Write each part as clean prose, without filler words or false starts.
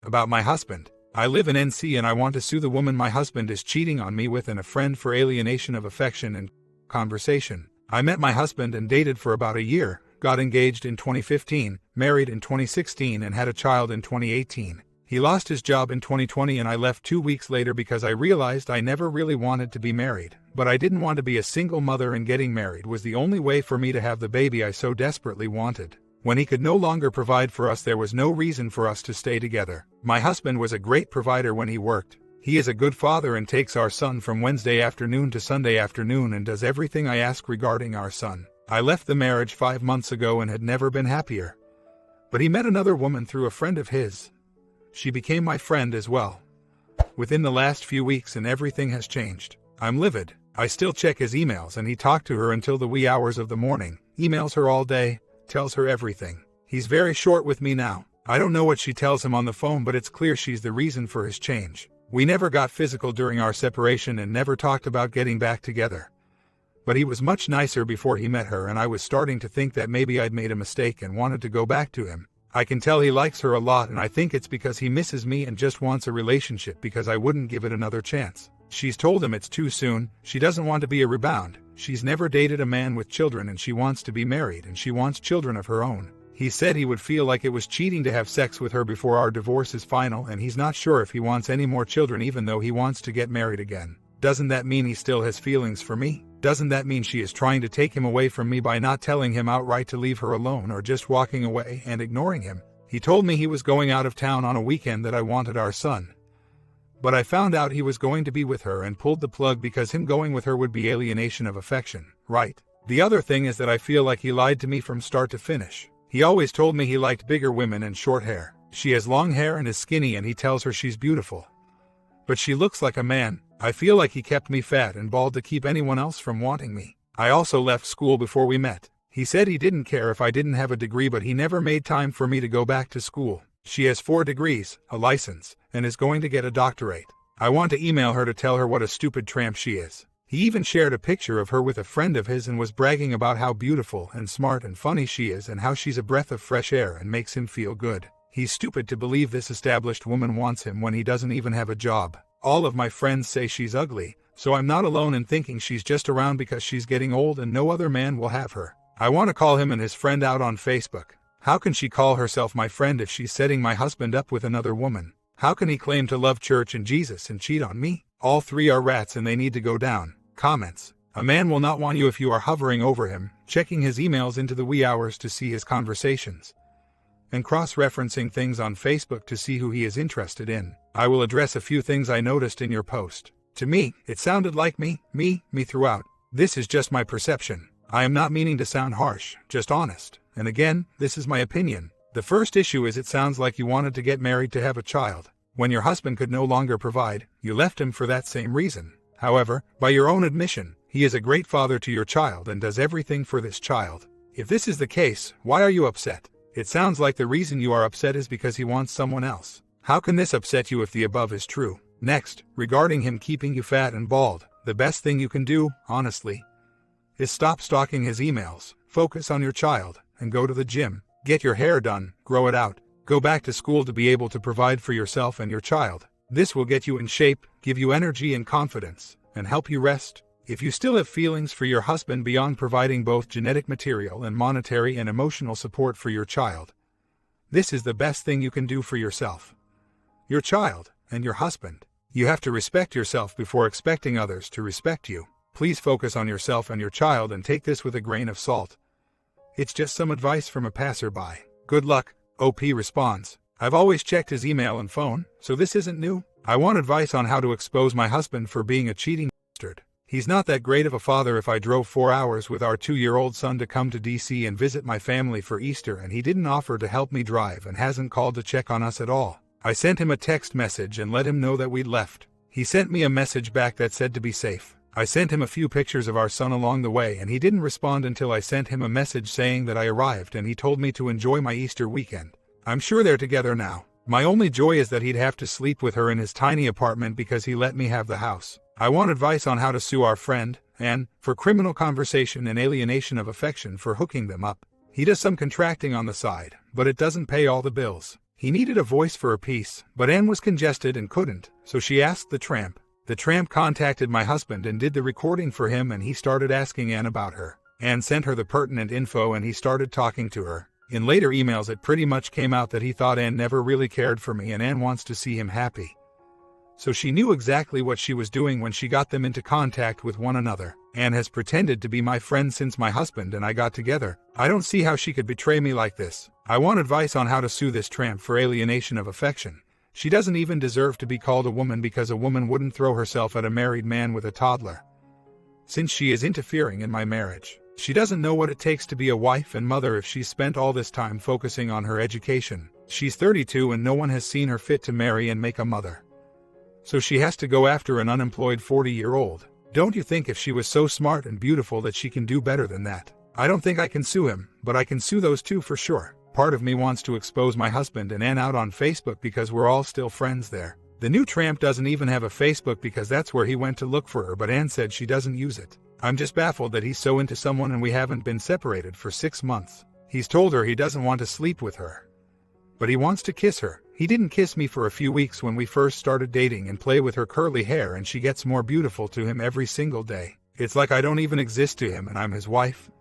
About my husband. I live in NC and I want to sue the woman my husband is cheating on me with and a friend for alienation of affection and conversation. I met my husband and dated for about a year, got engaged in 2015, married in 2016 and had a child in 2018. He lost his job in 2020 and I left 2 weeks later because I realized I never really wanted to be married, but I didn't want to be a single mother and getting married was the only way for me to have the baby I so desperately wanted. When he could no longer provide for us, there was no reason for us to stay together. My husband was a great provider when he worked. He is a good father and takes our son from Wednesday afternoon to Sunday afternoon and does everything I ask regarding our son. I left the marriage 5 months ago and had never been happier. But he met another woman through a friend of his. She became my friend as well. Within the last few weeks and everything has changed. I'm livid. I still check his emails and he talked to her until the wee hours of the morning, emails her all day, tells her everything. He's very short with me now. I don't know what she tells him on the phone, but it's clear she's the reason for his change. We never got physical during our separation and never talked about getting back together. But he was much nicer before he met her and I was starting to think that maybe I'd made a mistake and wanted to go back to him. I can tell he likes her a lot and I think it's because he misses me and just wants a relationship because I wouldn't give it another chance. She's told him it's too soon, she doesn't want to be a rebound, she's never dated a man with children and she wants to be married and she wants children of her own. He said he would feel like it was cheating to have sex with her before our divorce is final and he's not sure if he wants any more children even though he wants to get married again. Doesn't that mean he still has feelings for me? Doesn't that mean she is trying to take him away from me by not telling him outright to leave her alone or just walking away and ignoring him? He told me he was going out of town on a weekend that I wanted our son. But I found out he was going to be with her and pulled the plug because him going with her would be alienation of affection, right? The other thing is that I feel like he lied to me from start to finish. He always told me he liked bigger women and short hair. She has long hair and is skinny and he tells her she's beautiful. But she looks like a man. I feel like he kept me fat and bald to keep anyone else from wanting me. I also left school before we met. He said he didn't care if I didn't have a degree, but he never made time for me to go back to school. She has 4 degrees, a license, and is going to get a doctorate. I want to email her to tell her what a stupid tramp she is. He even shared a picture of her with a friend of his and was bragging about how beautiful and smart and funny she is and how she's a breath of fresh air and makes him feel good. He's stupid to believe this established woman wants him when he doesn't even have a job. All of my friends say she's ugly, so I'm not alone in thinking she's just around because she's getting old and no other man will have her. I want to call him and his friend out on Facebook. How can she call herself my friend if she's setting my husband up with another woman? How can he claim to love church and Jesus and cheat on me? All 3 are rats and they need to go down. Comments. A man will not want you if you are hovering over him, checking his emails into the wee hours to see his conversations, and cross-referencing things on Facebook to see who he is interested in. I will address a few things I noticed in your post. To me, it sounded like me throughout. This is just my perception. I am not meaning to sound harsh, just honest. And again, this is my opinion. The first issue is it sounds like you wanted to get married to have a child. When your husband could no longer provide, you left him for that same reason. However, by your own admission, he is a great father to your child and does everything for this child. If this is the case, why are you upset? It sounds like the reason you are upset is because he wants someone else. How can this upset you if the above is true? Next, regarding him keeping you fat and bald, the best thing you can do, honestly, is stop stalking his emails, focus on your child, and go to the gym. Get your hair done, grow it out. Go back to school to be able to provide for yourself and your child. This will get you in shape, give you energy and confidence, and help you rest. If you still have feelings for your husband beyond providing both genetic material and monetary and emotional support for your child, this is the best thing you can do for yourself, your child, and your husband. You have to respect yourself before expecting others to respect you. Please focus on yourself and your child and take this with a grain of salt. It's just some advice from a passerby. Good luck. OP responds. I've always checked his email and phone, so this isn't new. I want advice on how to expose my husband for being a cheating bastard. He's not that great of a father. If I drove 4 hours with our 2-year-old son to come to DC and visit my family for Easter and he didn't offer to help me drive and hasn't called to check on us at all. I sent him a text message and let him know that we'd left. He sent me a message back that said to be safe. I sent him a few pictures of our son along the way and he didn't respond until I sent him a message saying that I arrived and he told me to enjoy my Easter weekend. I'm sure they're together now. My only joy is that he'd have to sleep with her in his tiny apartment because he let me have the house. I want advice on how to sue our friend, and for criminal conversation and alienation of affection for hooking them up. He does some contracting on the side, but it doesn't pay all the bills. He needed a voice for a piece, but Anne was congested and couldn't, so she asked the tramp. The tramp contacted my husband and did the recording for him, and he started asking Anne about her. Anne sent her the pertinent info and he started talking to her. In later emails it pretty much came out that he thought Anne never really cared for me and Anne wants to see him happy. So she knew exactly what she was doing when she got them into contact with one another. Anne has pretended to be my friend since my husband and I got together. I don't see how she could betray me like this. I want advice on how to sue this tramp for alienation of affection. She doesn't even deserve to be called a woman because a woman wouldn't throw herself at a married man with a toddler. Since she is interfering in my marriage, she doesn't know what it takes to be a wife and mother if she's spent all this time focusing on her education. She's 32 and no one has seen her fit to marry and make a mother. So she has to go after an unemployed 40-year-old. Don't you think if she was so smart and beautiful that she can do better than that? I don't think I can sue him, but I can sue those two for sure. Part of me wants to expose my husband and Anne out on Facebook because we're all still friends there. The new tramp doesn't even have a Facebook because that's where he went to look for her, but Anne said she doesn't use it. I'm just baffled that he's so into someone and we haven't been separated for 6 months. He's told her he doesn't want to sleep with her, but he wants to kiss her. He didn't kiss me for a few weeks when we first started dating and play with her curly hair, and she gets more beautiful to him every single day. It's like I don't even exist to him and I'm his wife,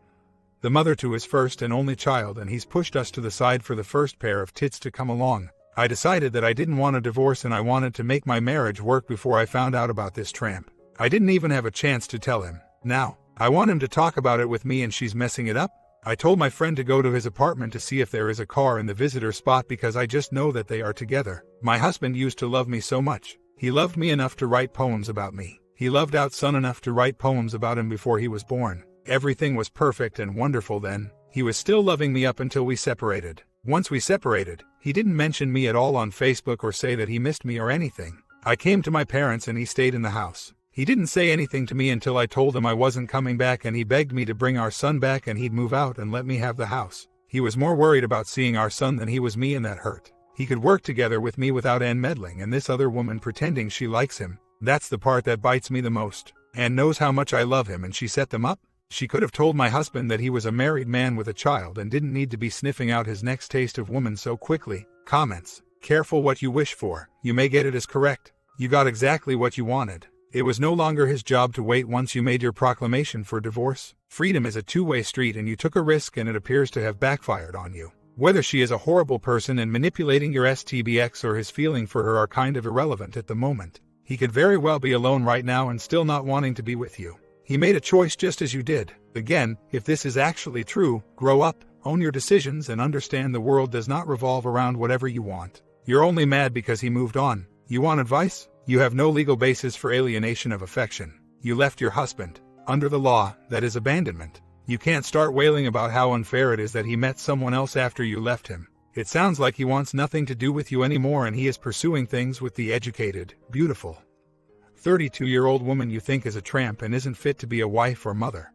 the mother to his first and only child, and he's pushed us to the side for the first pair of tits to come along. I decided that I didn't want a divorce and I wanted to make my marriage work before I found out about this tramp. I didn't even have a chance to tell him. Now, I want him to talk about it with me and she's messing it up. I told my friend to go to his apartment to see if there is a car in the visitor spot because I just know that they are together. My husband used to love me so much. He loved me enough to write poems about me. He loved our son enough to write poems about him before he was born. Everything was perfect and wonderful then. He was still loving me up until we separated. Once we separated, he didn't mention me at all on Facebook or say that he missed me or anything. I came to my parents and he stayed in the house. He didn't say anything to me until I told him I wasn't coming back, and he begged me to bring our son back and he'd move out and let me have the house. He was more worried about seeing our son than he was me, and that hurt. He could work together with me without Anne meddling and this other woman pretending she likes him. That's the part that bites me the most. Anne knows how much I love him and she set them up. She could have told my husband that he was a married man with a child and didn't need to be sniffing out his next taste of woman so quickly. Comments. Careful what you wish for. You may get it as correct. You got exactly what you wanted. It was no longer his job to wait once you made your proclamation for divorce. Freedom is a two-way street and you took a risk and it appears to have backfired on you. Whether she is a horrible person and manipulating your STBX or his feeling for her are kind of irrelevant at the moment. He could very well be alone right now and still not wanting to be with you. He made a choice just as you did. Again, if this is actually true, grow up, own your decisions, and understand the world does not revolve around whatever you want. You're only mad because he moved on. You want advice? You have no legal basis for alienation of affection. You left your husband. Under the law, that is abandonment. You can't start wailing about how unfair it is that he met someone else after you left him. It sounds like he wants nothing to do with you anymore and he is pursuing things with the educated, beautiful 32-year-old woman you think is a tramp and isn't fit to be a wife or mother.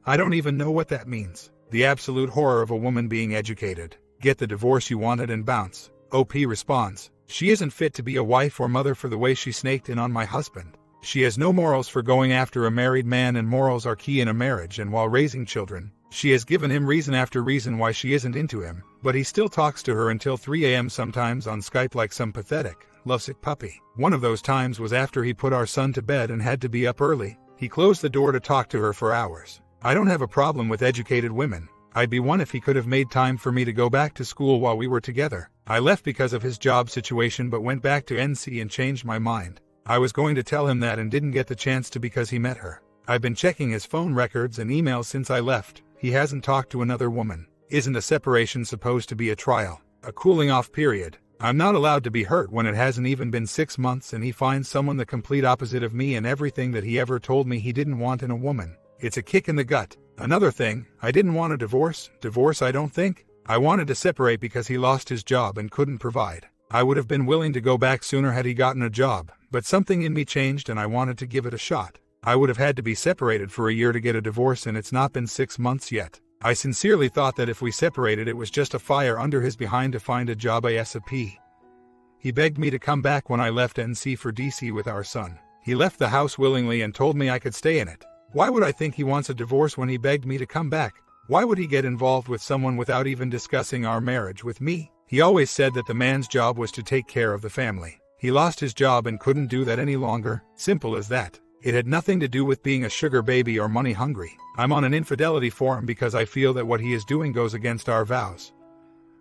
I don't even know what that means. The absolute horror of a woman being educated. Get the divorce you wanted and bounce. OP responds, she isn't fit to be a wife or mother for the way she snaked in on my husband. She has no morals for going after a married man, and morals are key in a marriage, and while raising children, she has given him reason after reason why she isn't into him, but he still talks to her until 3 a.m. sometimes on Skype like some pathetic, lovesick puppy. One of those times was after he put our son to bed and had to be up early. He closed the door to talk to her for hours. I don't have a problem with educated women. I'd be one if he could have made time for me to go back to school while we were together. I left because of his job situation but went back to NC and changed my mind. I was going to tell him that and didn't get the chance to because he met her. I've been checking his phone records and emails since I left. He hasn't talked to another woman. Isn't a separation supposed to be a trial? A cooling off period? I'm not allowed to be hurt when it hasn't even been 6 months and he finds someone the complete opposite of me and everything that he ever told me he didn't want in a woman. It's a kick in the gut. Another thing, I didn't want a divorce. I don't think. I wanted to separate because he lost his job and couldn't provide. I would have been willing to go back sooner had he gotten a job, but something in me changed and I wanted to give it a shot. I would have had to be separated for a year to get a divorce and it's not been 6 months yet. I sincerely thought that if we separated it was just a fire under his behind to find a job ASAP. He begged me to come back when I left NC for DC with our son. He left the house willingly and told me I could stay in it. Why would I think he wants a divorce when he begged me to come back? Why would he get involved with someone without even discussing our marriage with me? He always said that the man's job was to take care of the family. He lost his job and couldn't do that any longer. Simple as that. It had nothing to do with being a sugar baby or money hungry. I'm on an infidelity forum because I feel that what he is doing goes against our vows,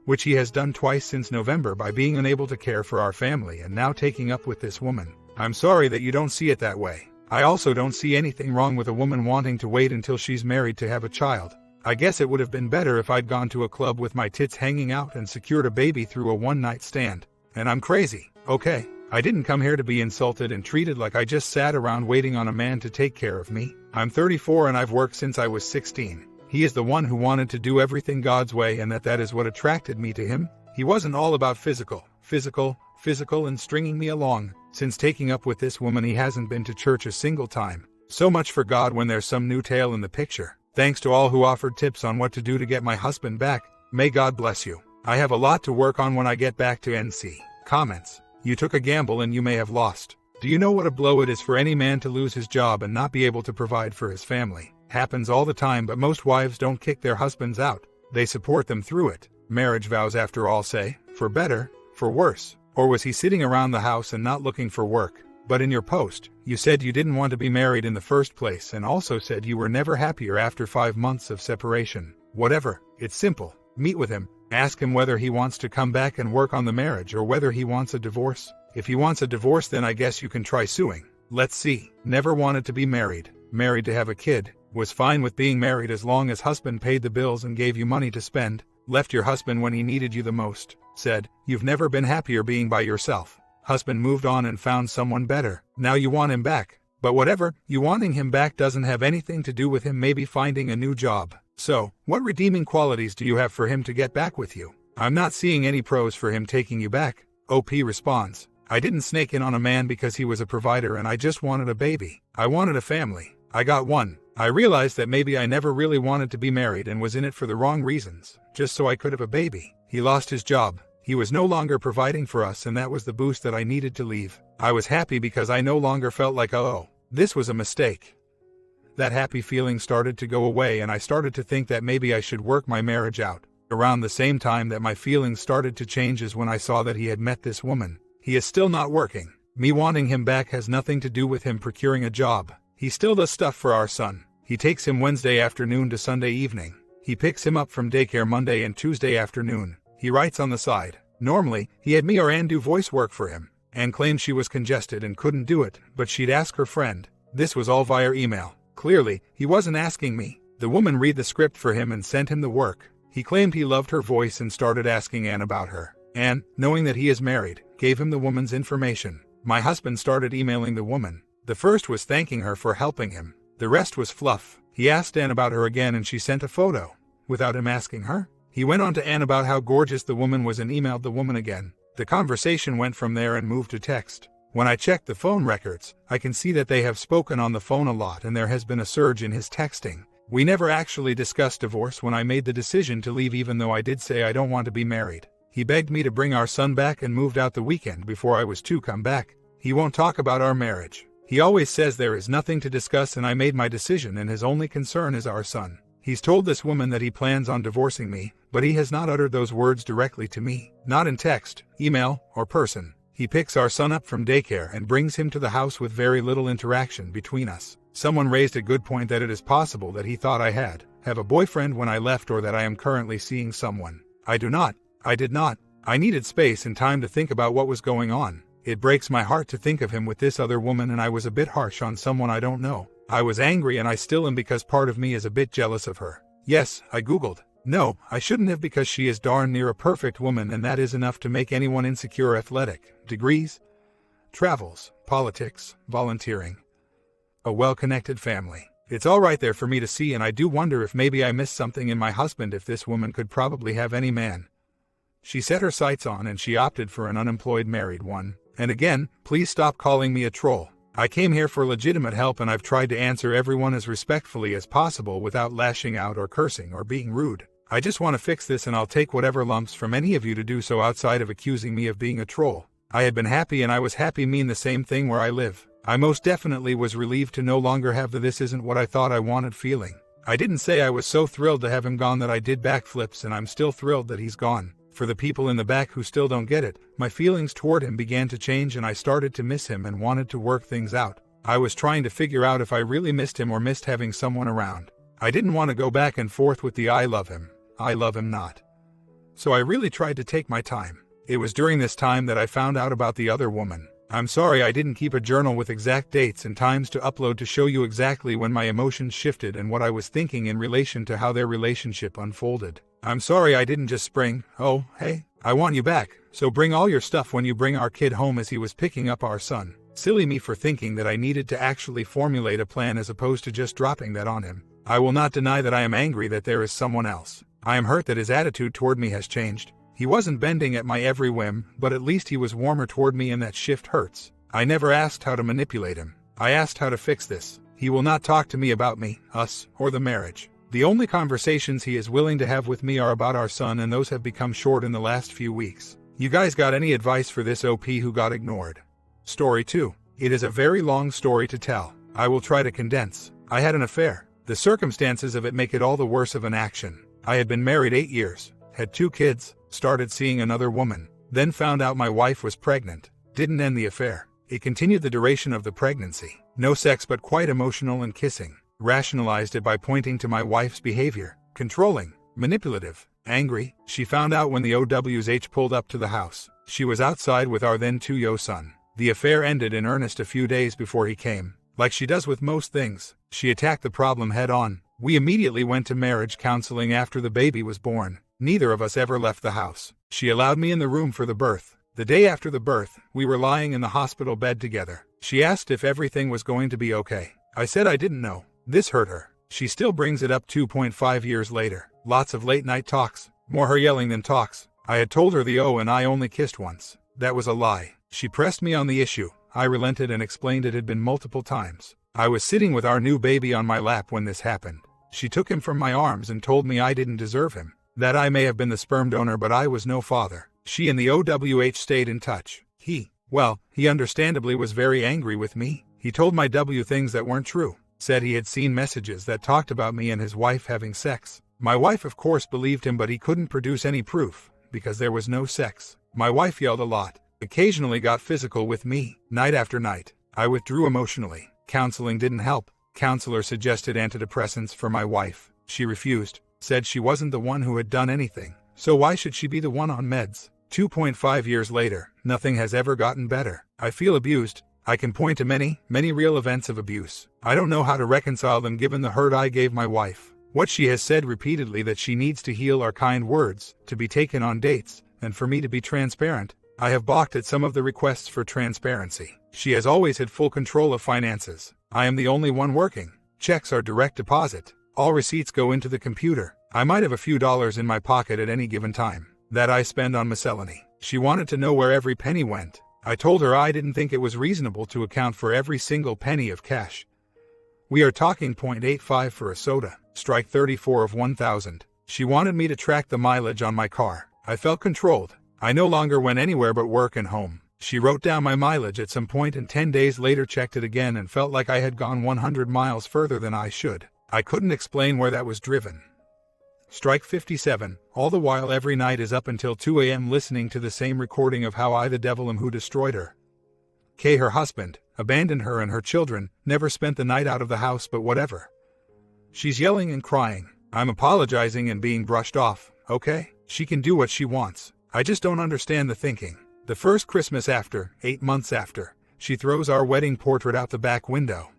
which he has done twice since November by being unable to care for our family and now taking up with this woman. I'm sorry that you don't see it that way. I also don't see anything wrong with a woman wanting to wait until she's married to have a child. I guess it would have been better if I'd gone to a club with my tits hanging out and secured a baby through a one-night stand. And I'm crazy, okay? I didn't come here to be insulted and treated like I just sat around waiting on a man to take care of me. I'm 34 and I've worked since I was 16. He is the one who wanted to do everything God's way, and that is what attracted me to him. He wasn't all about physical, and stringing me along. Since taking up with this woman, he hasn't been to church a single time. So much for God when there's some new tale in the picture. Thanks to all who offered tips on what to do to get my husband back. May God bless you. I have a lot to work on when I get back to NC. Comments. You took a gamble and you may have lost. Do you know what a blow it is for any man to lose his job and not be able to provide for his family? Happens all the time, but most wives don't kick their husbands out. They support them through it. Marriage vows, after all, say, for better, for worse. Or was he sitting around the house and not looking for work? But in your post, you said you didn't want to be married in the first place, and also said you were never happier after 5 months of separation. Whatever, it's simple. Meet with him. Ask him whether he wants to come back and work on the marriage or whether he wants a divorce. If he wants a divorce, then I guess you can try suing. Let's see. Never wanted to be married. Married to have a kid. Was fine with being married as long as husband paid the bills and gave you money to spend. Left your husband when he needed you the most. Said, you've never been happier being by yourself. Husband moved on and found someone better. Now you want him back. But whatever, you wanting him back doesn't have anything to do with him maybe finding a new job. So, what redeeming qualities do you have for him to get back with you? I'm not seeing any pros for him taking you back. OP responds, I didn't snake in on a man because he was a provider and I just wanted a baby. I wanted a family. I got one. I realized that maybe I never really wanted to be married and was in it for the wrong reasons, just so I could have a baby. He lost his job. He was no longer providing for us, and that was the boost that I needed to leave. I was happy because I no longer felt like, oh, this was a mistake. That happy feeling started to go away and I started to think that maybe I should work my marriage out. Around the same time that my feelings started to change is when I saw that he had met this woman. He is still not working. Me wanting him back has nothing to do with him procuring a job. He still does stuff for our son. He takes him Wednesday afternoon to Sunday evening. He picks him up from daycare Monday and Tuesday afternoon. He writes on the side. Normally, he had me or Ann do voice work for him. Ann claimed she was congested and couldn't do it, but she'd ask her friend. This was all via email. Clearly, he wasn't asking me. The woman read the script for him and sent him the work. He claimed he loved her voice and started asking Ann about her. Ann, knowing that he is married, gave him the woman's information. My husband started emailing the woman. The first was thanking her for helping him. The rest was fluff. He asked Ann about her again and she sent a photo. Without him asking her. He went on to Ann about how gorgeous the woman was and emailed the woman again. The conversation went from there and moved to text. When I checked the phone records, I can see that they have spoken on the phone a lot and there has been a surge in his texting. We never actually discussed divorce when I made the decision to leave, even though I did say I don't want to be married. He begged me to bring our son back and moved out the weekend before I was to come back. He won't talk about our marriage. He always says there is nothing to discuss and I made my decision and his only concern is our son. He's told this woman that he plans on divorcing me, but he has not uttered those words directly to me. Not in text, email, or person. He picks our son up from daycare and brings him to the house with very little interaction between us. Someone raised a good point that it is possible that he thought I have a boyfriend when I left, or that I am currently seeing someone. I do not. I did not. I needed space and time to think about what was going on. It breaks my heart to think of him with this other woman, and I was a bit harsh on someone I don't know. I was angry and I still am because part of me is a bit jealous of her. Yes, I googled. No, I shouldn't have, because she is darn near a perfect woman and that is enough to make anyone insecure. Athletic, degrees, travels, politics, volunteering. A well-connected family. It's all right there for me to see, and I do wonder if maybe I missed something in my husband if this woman could probably have any man she set her sights on, and she opted for an unemployed married one. And again, please stop calling me a troll. I came here for legitimate help and I've tried to answer everyone as respectfully as possible without lashing out or cursing or being rude. I just want to fix this, and I'll take whatever lumps from any of you to do so outside of accusing me of being a troll. I had been happy and I was happy mean the same thing where I live. I most definitely was relieved to no longer have the "this isn't what I thought I wanted" feeling. I didn't say I was so thrilled to have him gone that I did backflips, and I'm still thrilled that he's gone. For the people in the back who still don't get it, my feelings toward him began to change and I started to miss him and wanted to work things out. I was trying to figure out if I really missed him or missed having someone around. I didn't want to go back and forth with the I love him not. So I really tried to take my time. It was during this time that I found out about the other woman. I'm sorry I didn't keep a journal with exact dates and times to upload to show you exactly when my emotions shifted and what I was thinking in relation to how their relationship unfolded. I'm sorry I didn't just spring, oh, hey, I want you back, so bring all your stuff when you bring our kid home, as he was picking up our son. Silly me for thinking that I needed to actually formulate a plan as opposed to just dropping that on him. I will not deny that I am angry that there is someone else. I am hurt that his attitude toward me has changed. He wasn't bending at my every whim, but at least he was warmer toward me, and that shift hurts. I never asked how to manipulate him. I asked how to fix this. He will not talk to me about me, us, or the marriage. The only conversations he is willing to have with me are about our son, and those have become short in the last few weeks. You guys got any advice for this OP who got ignored? Story 2. It is a very long story to tell. I will try to condense. I had an affair. The circumstances of it make it all the worse of an action. I had been married 8 years, had 2 kids, started seeing another woman, then found out my wife was pregnant. Didn't end the affair. It continued the duration of the pregnancy. No sex, but quite emotional and kissing. Rationalized it by pointing to my wife's behavior. Controlling, manipulative, angry. She found out when the OWH pulled up to the house. She was outside with our then 2-year-old son. The affair ended in earnest a few days before he came. Like she does with most things, she attacked the problem head on. We immediately went to marriage counseling after the baby was born. Neither of us ever left the house. She allowed me in the room for the birth. The day after the birth, we were lying in the hospital bed together. She asked if everything was going to be okay. I said I didn't know. This hurt her. She still brings it up 2.5 years later. Lots of late night talks. More her yelling than talks. I had told her the O and I only kissed once. That was a lie. She pressed me on the issue. I relented and explained it had been multiple times. I was sitting with our new baby on my lap when this happened. She took him from my arms and told me I didn't deserve him. That I may have been the sperm donor, but I was no father. She and the OWH stayed in touch. He understandably was very angry with me. He told my W things that weren't true. Said he had seen messages that talked about me and his wife having sex. My wife of course believed him, but he couldn't produce any proof, because there was no sex. My wife yelled a lot. Occasionally got physical with me, night after night. I withdrew emotionally. Counseling didn't help. Counselor suggested antidepressants for my wife. She refused. Said she wasn't the one who had done anything. So why should she be the one on meds? 2.5 years later, nothing has ever gotten better. I feel abused. I can point to many real events of abuse. I don't know how to reconcile them given the hurt I gave my wife. What she has said repeatedly that she needs to heal are kind words, to be taken on dates, and for me to be transparent. I have balked at some of the requests for transparency. She has always had full control of finances. I am the only one working. Checks are direct deposit. All receipts go into the computer. I might have a few dollars in my pocket at any given time that I spend on miscellany. She wanted to know where every penny went. I told her I didn't think it was reasonable to account for every single penny of cash. We are talking 0.85 for a soda, strike 34 of 1,000. She wanted me to track the mileage on my car. I felt controlled. I no longer went anywhere but work and home. She wrote down my mileage at some point and 10 days later checked it again and felt like I had gone 100 miles further than I should. I couldn't explain where that was driven. Strike 57, all the while every night is up until 2 a.m. listening to the same recording of how I the devil am who destroyed her. K, her husband, abandoned her and her children, never spent the night out of the house, but whatever. She's yelling and crying. I'm apologizing and being brushed off, okay? She can do what she wants. I just don't understand the thinking. The first Christmas after, 8 months after, she throws our wedding portrait out the back window.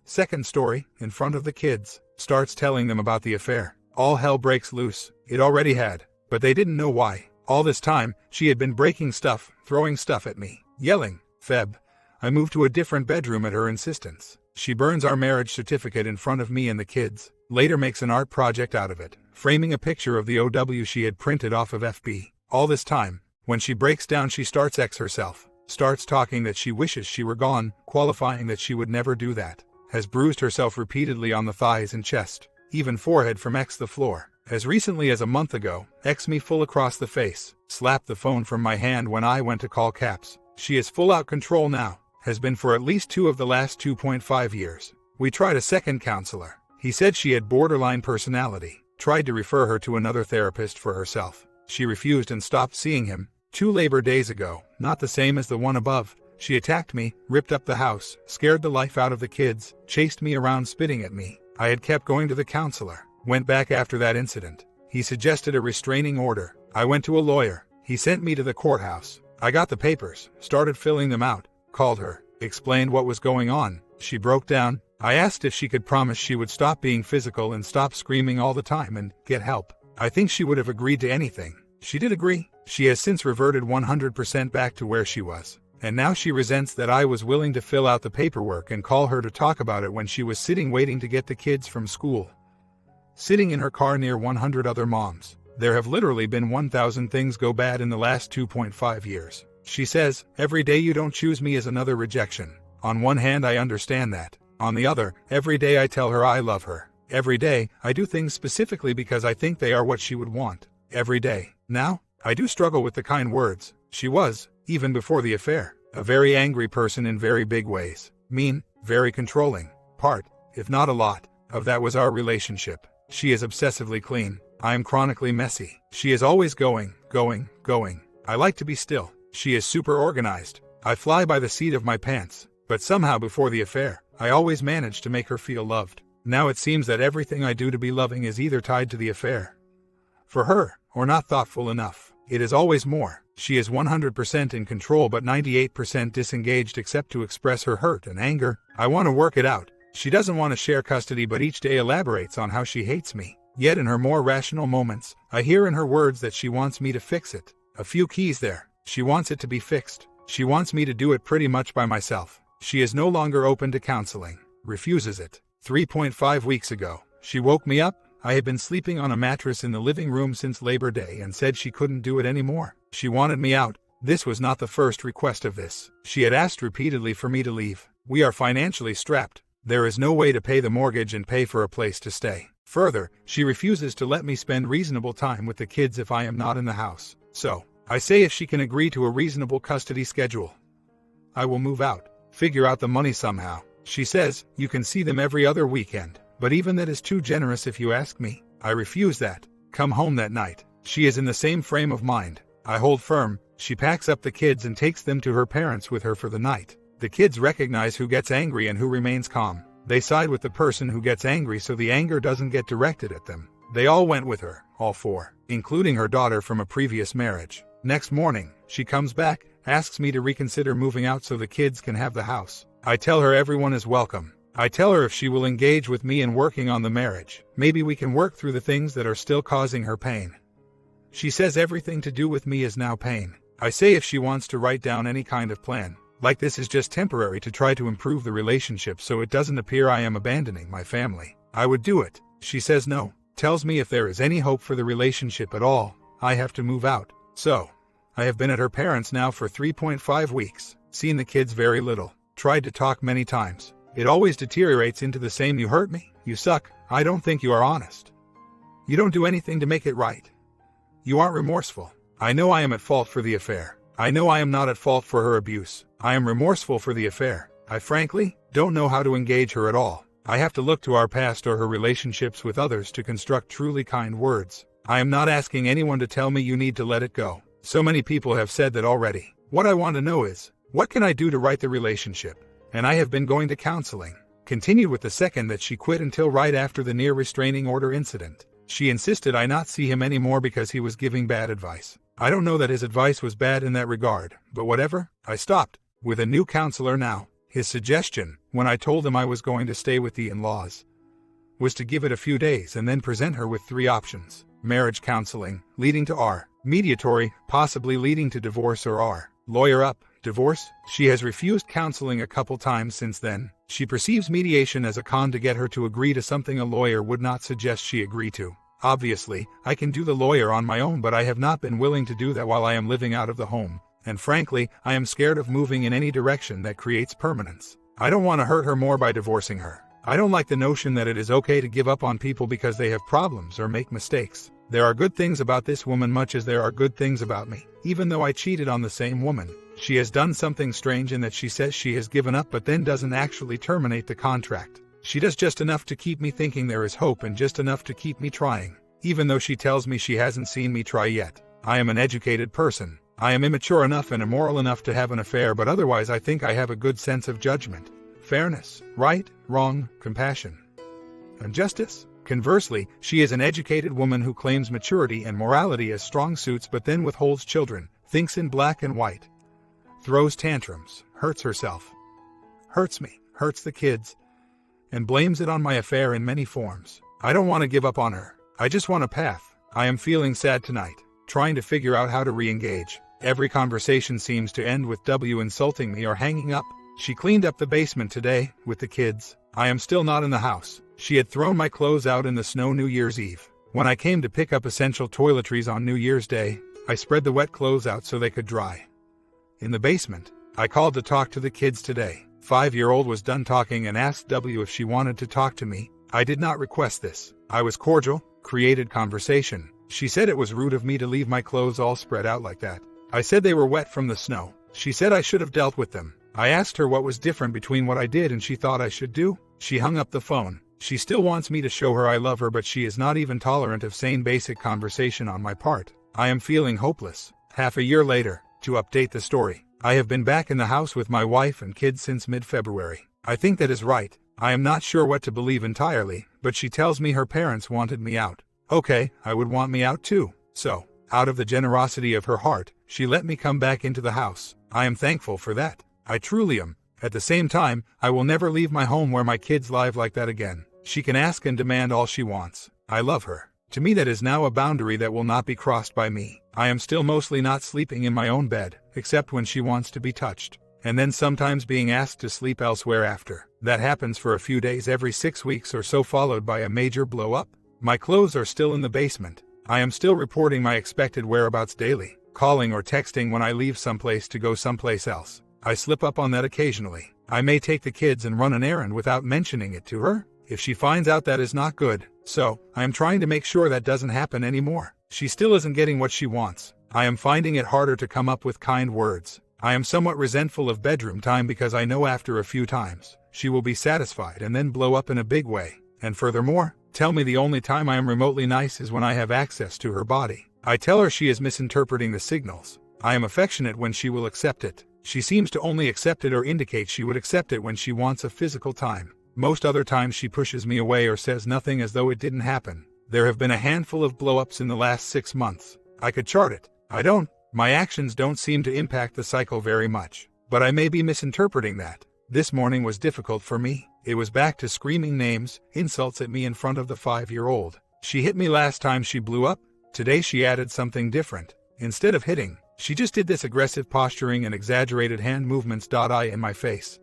Second story, in front of the kids, starts telling them about the affair. All hell breaks loose. It already had, but they didn't know why. All this time, she had been breaking stuff, throwing stuff at me, yelling, Feb. I moved to a different bedroom at her insistence. She burns our marriage certificate in front of me and the kids, later makes an art project out of it, framing a picture of the OW she had printed off of FB. All this time, when she breaks down, she starts X herself, starts talking that she wishes she were gone, qualifying that she would never do that, has bruised herself repeatedly on the thighs and chest, even forehead from X the floor. As recently as a month ago, X me full across the face, slapped the phone from my hand when I went to call caps. She is full out control now, has been for at least 2 of the last 2.5 years. We tried a second counselor. He said she had borderline personality, tried to refer her to another therapist for herself. She refused and stopped seeing him. 2 Labor Days ago, not the same as the one above, she attacked me, ripped up the house, scared the life out of the kids, chased me around spitting at me. I had kept going to the counselor. Went back after that incident. He suggested a restraining order. I went to a lawyer. He sent me to the courthouse. I got the papers, started filling them out, called her, explained what was going on. She broke down. I asked if she could promise she would stop being physical and stop screaming all the time and get help. I think she would have agreed to anything. She did agree. She has since reverted 100% back to where she was. And now she resents that I was willing to fill out the paperwork and call her to talk about it when she was sitting waiting to get the kids from school. Sitting in her car near 100 other moms. There have literally been 1,000 things go bad in the last 2.5 years. She says, every day you don't choose me is another rejection. On one hand, I understand that. On the other, every day I tell her I love her. Every day, I do things specifically because I think they are what she would want. Every day. Now, I do struggle with the kind words. She was, even before the affair, a very angry person in very big ways. Mean, very controlling. Part, if not a lot, of that was our relationship. She is obsessively clean. I am chronically messy. She is always going. I like to be still. She is super organized. I fly by the seat of my pants. But somehow before the affair, I always managed to make her feel loved. Now it seems that everything I do to be loving is either tied to the affair for her, or not thoughtful enough. It is always more. She is 100% in control but 98% disengaged except to express her hurt and anger. I want to work it out. She doesn't want to share custody but each day elaborates on how she hates me. Yet in her more rational moments, I hear in her words that she wants me to fix it. A few keys there. She wants it to be fixed. She wants me to do it pretty much by myself. She is no longer open to counseling. Refuses it. 3.5 weeks ago, she woke me up. I had been sleeping on a mattress in the living room since Labor Day and said she couldn't do it anymore. She wanted me out. This was not the first request of this. She had asked repeatedly for me to leave. We are financially strapped. There is no way to pay the mortgage and pay for a place to stay. Further, she refuses to let me spend reasonable time with the kids if I am not in the house. So, I say if she can agree to a reasonable custody schedule, I will move out. Figure out the money somehow. She says, you can see them every other weekend. But even that is too generous if you ask me. I refuse that. Come home that night. She is in the same frame of mind. I hold firm. She packs up the kids and takes them to her parents with her for the night. The kids recognize who gets angry and who remains calm. They side with the person who gets angry so the anger doesn't get directed at them. They all went with her, all 4, including her daughter from a previous marriage. Next morning, she comes back, asks me to reconsider moving out so the kids can have the house. I tell her everyone is welcome. I tell her if she will engage with me in working on the marriage, maybe we can work through the things that are still causing her pain. She says everything to do with me is now pain. I say if she wants to write down any kind of plan, like this is just temporary to try to improve the relationship so it doesn't appear I am abandoning my family, I would do it. She says no, tells me if there is any hope for the relationship at all, I have to move out. So, I have been at her parents' now for 3.5 weeks, seen the kids very little, tried to talk many times. It always deteriorates into the same you hurt me, you suck, I don't think you are honest. You don't do anything to make it right. You aren't remorseful. I know I am at fault for the affair. I know I am not at fault for her abuse. I am remorseful for the affair. I frankly don't know how to engage her at all. I have to look to our past or her relationships with others to construct truly kind words. I am not asking anyone to tell me you need to let it go. So many people have said that already. What I want to know is, what can I do to right the relationship? And I have been going to counseling. Continued with the second that she quit until right after the near restraining order incident. She insisted I not see him anymore because he was giving bad advice. I don't know that his advice was bad in that regard, but whatever, I stopped. With a new counselor now. His suggestion, when I told him I was going to stay with the in-laws, was to give it a few days and then present her with 3 options. Marriage counseling, leading to R. Mediatory, possibly leading to divorce, or R. Lawyer up, divorce. She has refused counseling a couple times since then. She perceives mediation as a con to get her to agree to something a lawyer would not suggest she agree to. Obviously, I can do the lawyer on my own, but I have not been willing to do that while I am living out of the home. And frankly, I am scared of moving in any direction that creates permanence. I don't want to hurt her more by divorcing her. I don't like the notion that it is okay to give up on people because they have problems or make mistakes. There are good things about this woman much as there are good things about me. Even though I cheated on the same woman, she has done something strange in that she says she has given up but then doesn't actually terminate the contract. She does just enough to keep me thinking there is hope and just enough to keep me trying, even though she tells me she hasn't seen me try yet. I am an educated person. I am immature enough and immoral enough to have an affair, but otherwise I think I have a good sense of judgment, fairness, right, wrong, compassion, and justice. Conversely, she is an educated woman who claims maturity and morality as strong suits but then withholds children, thinks in black and white, throws tantrums, hurts herself, hurts me, hurts the kids, and blames it on my affair in many forms. I don't want to give up on her. I just want a path. I am feeling sad tonight, trying to figure out how to re-engage. Every conversation seems to end with W insulting me or hanging up. She cleaned up the basement today, with the kids. I am still not in the house. She had thrown my clothes out in the snow New Year's Eve. When I came to pick up essential toiletries on New Year's Day, I spread the wet clothes out so they could dry. In the basement, I called to talk to the kids today. 5-year-old was done talking and asked W if she wanted to talk to me. I did not request this. I was cordial, created conversation. She said it was rude of me to leave my clothes all spread out like that. I said they were wet from the snow. She said I should have dealt with them. I asked her what was different between what I did and she thought I should do. She hung up the phone. She still wants me to show her I love her, but she is not even tolerant of sane basic conversation on my part. I am feeling hopeless. Half a year later, to update the story, I have been back in the house with my wife and kids since mid-February. I think that is right. I am not sure what to believe entirely, but she tells me her parents wanted me out. Okay, I would want me out too. So, out of the generosity of her heart, she let me come back into the house. I am thankful for that. I truly am. At the same time, I will never leave my home where my kids live like that again. She can ask and demand all she wants. I love her. To me, that is now a boundary that will not be crossed by me. I am still mostly not sleeping in my own bed, except when she wants to be touched, and then sometimes being asked to sleep elsewhere after. That happens for a few days every 6 weeks or so, followed by a major blow-up. My clothes are still in the basement. I am still reporting my expected whereabouts daily, calling or texting when I leave someplace to go someplace else. I slip up on that occasionally. I may take the kids and run an errand without mentioning it to her. If she finds out, that is not good. So, I am trying to make sure that doesn't happen anymore. She still isn't getting what she wants. I am finding it harder to come up with kind words. I am somewhat resentful of bedroom time because I know after a few times, she will be satisfied and then blow up in a big way. And furthermore, tell me the only time I am remotely nice is when I have access to her body. I tell her she is misinterpreting the signals. I am affectionate when she will accept it. She seems to only accept it or indicate she would accept it when she wants a physical time. Most other times she pushes me away or says nothing as though it didn't happen. There have been a handful of blow-ups in the last 6 months. I could chart it. I don't. My actions don't seem to impact the cycle very much. But I may be misinterpreting that. This morning was difficult for me. It was back to screaming names, insults at me in front of the 5-year-old. She hit me last time she blew up. Today she added something different. Instead of hitting, she just did this aggressive posturing and exaggerated hand movements. I in my face,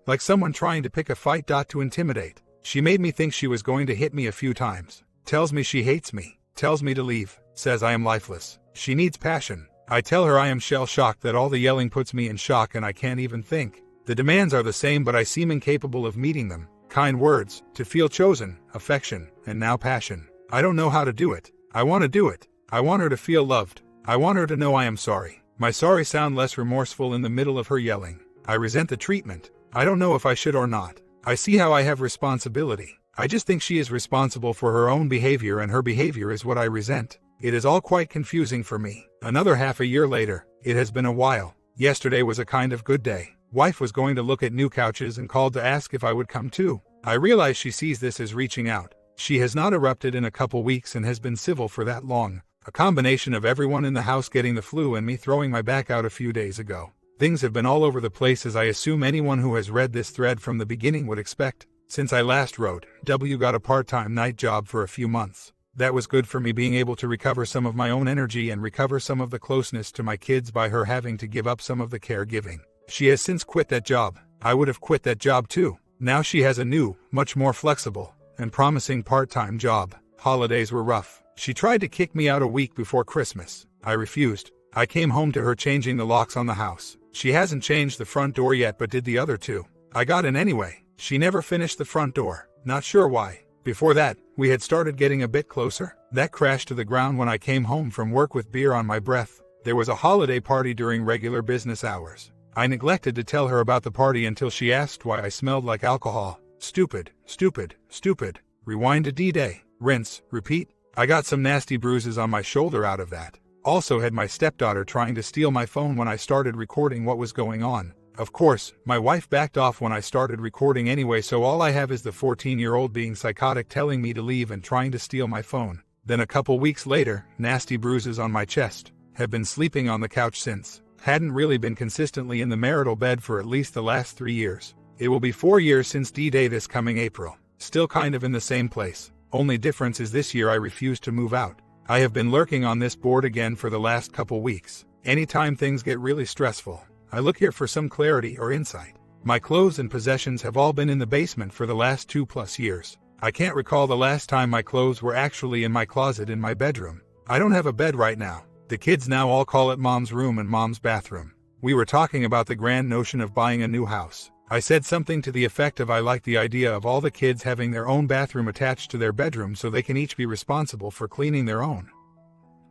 like someone trying to pick a fight. To intimidate. She made me think she was going to hit me a few times. Tells me she hates me. Tells me to leave. Says I am lifeless. She needs passion. I tell her I am shell-shocked, that all the yelling puts me in shock and I can't even think. The demands are the same, but I seem incapable of meeting them. Kind words, to feel chosen, affection, and now passion. I don't know how to do it. I want to do it. I want her to feel loved. I want her to know I am sorry. My sorry sound less remorseful in the middle of her yelling. I resent the treatment. I don't know if I should or not. I see how I have responsibility. I just think she is responsible for her own behavior, and her behavior is what I resent. It is all quite confusing for me. Another half a year later. It has been a while. Yesterday was a kind of good day. Wife was going to look at new couches and called to ask if I would come too. I realize she sees this as reaching out. She has not erupted in a couple weeks and has been civil for that long. A combination of everyone in the house getting the flu and me throwing my back out a few days ago. Things have been all over the place, as I assume anyone who has read this thread from the beginning would expect. Since I last wrote, W got a part-time night job for a few months. That was good for me, being able to recover some of my own energy and recover some of the closeness to my kids by her having to give up some of the caregiving. She has since quit that job. I would have quit that job too. Now she has a new, much more flexible and promising part-time job. Holidays were rough. She tried to kick me out a week before Christmas. I refused. I came home to her changing the locks on the house. She hasn't changed the front door yet, but did the other two. I got in anyway. She never finished the front door. Not sure why. Before that, we had started getting a bit closer. That crashed to the ground when I came home from work with beer on my breath. There was a holiday party during regular business hours. I neglected to tell her about the party until she asked why I smelled like alcohol. Stupid, stupid, stupid. Rewind to D-Day. Rinse, repeat. I got some nasty bruises on my shoulder out of that. Also had my stepdaughter trying to steal my phone when I started recording what was going on. Of course, my wife backed off when I started recording anyway, so all I have is the 14-year-old being psychotic, telling me to leave and trying to steal my phone. Then a couple weeks later, nasty bruises on my chest. Have been sleeping on the couch since. Hadn't really been consistently in the marital bed for at least the last 3 years. It will be 4 years since D-Day this coming April. Still kind of in the same place. Only difference is this year I refuse to move out. I have been lurking on this board again for the last couple weeks. Anytime things get really stressful, I look here for some clarity or insight. My clothes and possessions have all been in the basement for the last 2+ years. I can't recall the last time my clothes were actually in my closet in my bedroom. I don't have a bed right now. The kids now all call it mom's room and mom's bathroom. We were talking about the grand notion of buying a new house. I said something to the effect of I like the idea of all the kids having their own bathroom attached to their bedroom so they can each be responsible for cleaning their own.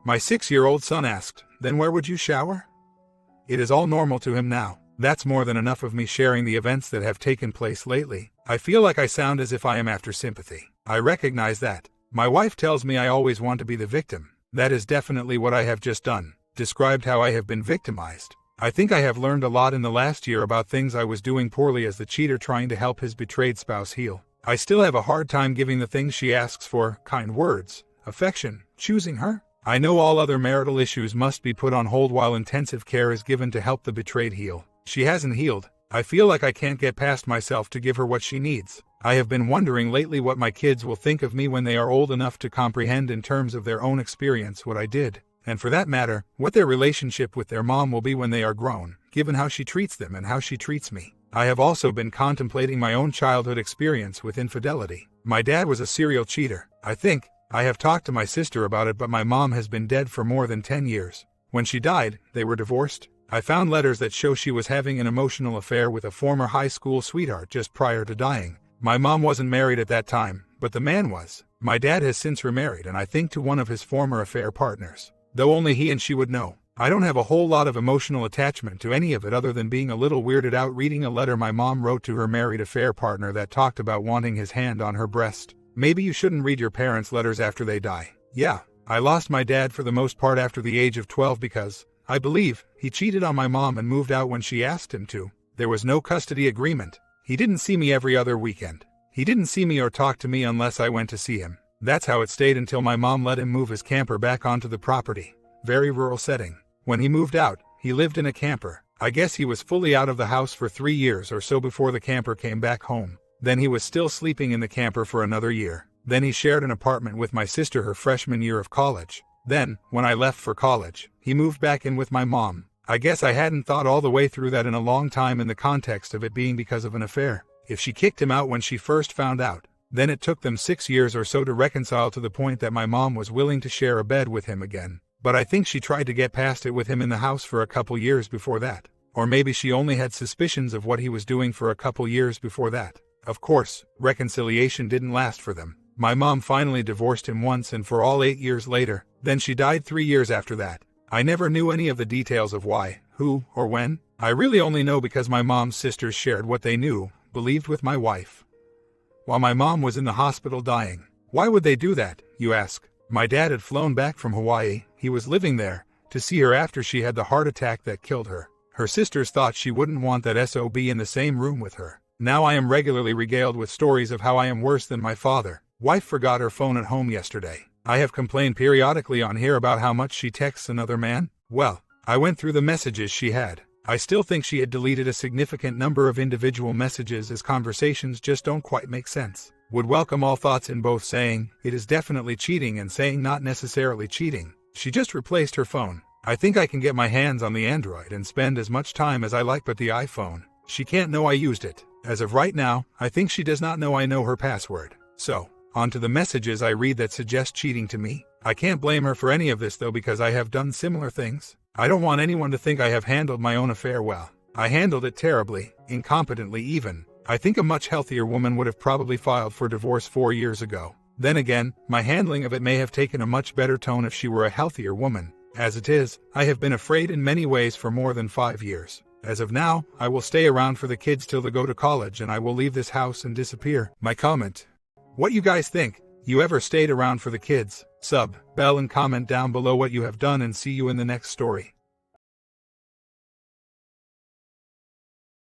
My 6-year-old son asked, "Then where would you shower?" It is all normal to him now. That's more than enough of me sharing the events that have taken place lately. I feel like I sound as if I am after sympathy. I recognize that. My wife tells me I always want to be the victim. That is definitely what I have just done. Described how I have been victimized. I think I have learned a lot in the last year about things I was doing poorly as the cheater trying to help his betrayed spouse heal. I still have a hard time giving the things she asks for, kind words, affection, choosing her. I know all other marital issues must be put on hold while intensive care is given to help the betrayed heal. She hasn't healed. I feel like I can't get past myself to give her what she needs. I have been wondering lately what my kids will think of me when they are old enough to comprehend in terms of their own experience what I did. And for that matter, what their relationship with their mom will be when they are grown, given how she treats them and how she treats me. I have also been contemplating my own childhood experience with infidelity. My dad was a serial cheater, I think. I have talked to my sister about it, but my mom has been dead for more than 10 years. When she died, they were divorced. I found letters that show she was having an emotional affair with a former high school sweetheart just prior to dying. My mom wasn't married at that time, but the man was. My dad has since remarried, and I think to one of his former affair partners. Though only he and she would know. I don't have a whole lot of emotional attachment to any of it other than being a little weirded out reading a letter my mom wrote to her married affair partner that talked about wanting his hand on her breast. Maybe you shouldn't read your parents' letters after they die. Yeah, I lost my dad for the most part after the age of 12 because, I believe, he cheated on my mom and moved out when she asked him to. There was no custody agreement. He didn't see me every other weekend. He didn't see me or talk to me unless I went to see him. That's how it stayed until my mom let him move his camper back onto the property. Very rural setting. When he moved out, he lived in a camper. I guess he was fully out of the house for 3 years or so before the camper came back home. Then he was still sleeping in the camper for another year. Then he shared an apartment with my sister her freshman year of college. Then, when I left for college, he moved back in with my mom. I guess I hadn't thought all the way through that in a long time in the context of it being because of an affair. If she kicked him out when she first found out, then it took them 6 years or so to reconcile to the point that my mom was willing to share a bed with him again. But I think she tried to get past it with him in the house for a couple years before that. Or maybe she only had suspicions of what he was doing for a couple years before that. Of course, reconciliation didn't last for them. My mom finally divorced him once and for all 8 years later. Then she died 3 years after that. I never knew any of the details of why, who, or when. I really only know because my mom's sisters shared what they knew, believed with my wife. While my mom was in the hospital dying. Why would they do that, you ask? My dad had flown back from Hawaii, he was living there, to see her after she had the heart attack that killed her. Her sisters thought she wouldn't want that SOB in the same room with her. Now I am regularly regaled with stories of how I am worse than my father. Wife forgot her phone at home yesterday. I have complained periodically on here about how much she texts another man. Well, I went through the messages she had. I still think she had deleted a significant number of individual messages as conversations just don't quite make sense. Would welcome all thoughts in both saying, it is definitely cheating and saying not necessarily cheating. She just replaced her phone. I think I can get my hands on the Android and spend as much time as I like, but the iPhone, she can't know I used it. As of right now, I think she does not know I know her password. So, on to the messages I read that suggest cheating to me. I can't blame her for any of this though because I have done similar things. I don't want anyone to think I have handled my own affair well. I handled it terribly, incompetently even. I think a much healthier woman would have probably filed for divorce 4 years ago. Then again, my handling of it may have taken a much better tone if she were a healthier woman. As it is, I have been afraid in many ways for more than 5 years. As of now, I will stay around for the kids till they go to college and I will leave this house and disappear. My comment. What you guys think? You ever stayed around for the kids? Sub, bell and comment down below what you have done and see you in the next story.